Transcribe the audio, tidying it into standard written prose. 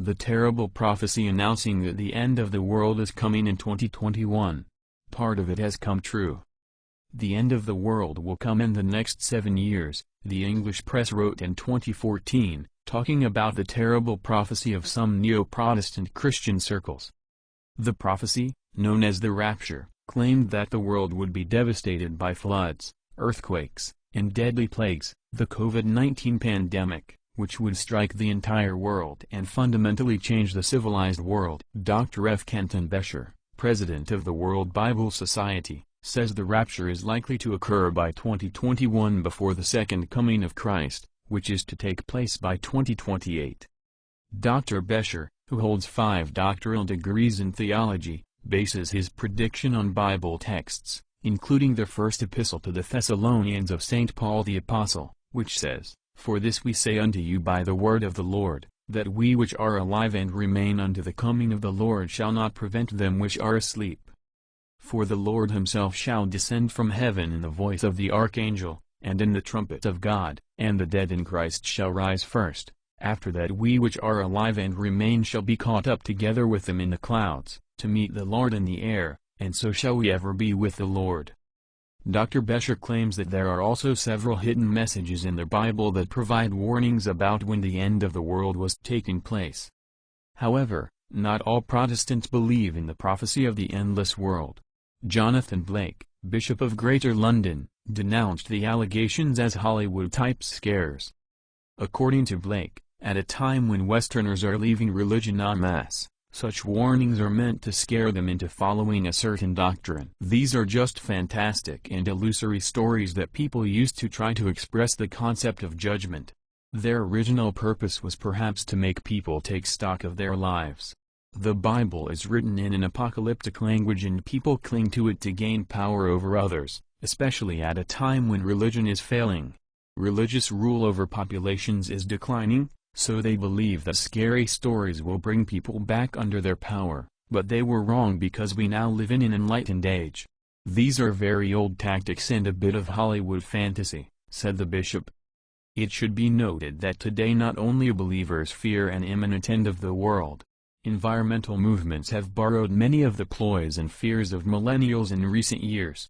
The terrible prophecy announcing that the end of the world is coming in 2021. Part of it has come true. The end of the world will come in the next 7 years, the English press wrote in 2014, talking about the terrible prophecy of some neo-Protestant Christian circles. The prophecy, known as the Rapture, claimed that the world would be devastated by floods, earthquakes, and deadly plagues, the COVID-19 pandemic, which would strike the entire world and fundamentally change the civilized world. Dr. F. Kenton Besher, president of the World Bible Society, says the rapture is likely to occur by 2021 before the second coming of Christ, which is to take place by 2028. Dr. Besher, who holds 5 doctoral degrees in theology, bases his prediction on Bible texts, including the first epistle to the Thessalonians of St. Paul the Apostle, which says, "For this we say unto you by the word of the Lord, that we which are alive and remain unto the coming of the Lord shall not prevent them which are asleep. For the Lord himself shall descend from heaven in the voice of the archangel, and in the trumpet of God, and the dead in Christ shall rise first. After that we which are alive and remain shall be caught up together with them in the clouds, to meet the Lord in the air, and so shall we ever be with the Lord." Dr. Besher claims that there are also several hidden messages in the Bible that provide warnings about when the end of the world was taking place. However, not all Protestants believe in the prophecy of the endless world. Jonathan Blake, Bishop of Greater London, denounced the allegations as Hollywood-type scares. According to Blake, at a time when Westerners are leaving religion en masse, such warnings are meant to scare them into following a certain doctrine. These are just fantastic and illusory stories that people used to try to express the concept of judgment. Their original purpose was perhaps to make people take stock of their lives. The Bible is written in an apocalyptic language and people cling to it to gain power over others, especially at a time when religion is failing. Religious rule over populations is declining, so they believe that scary stories will bring people back under their power, but they were wrong because we now live in an enlightened age. These are very old tactics and a bit of Hollywood fantasy, said the bishop. It should be noted that today not only believers fear an imminent end of the world. Environmental movements have borrowed many of the ploys and fears of millennials in recent years.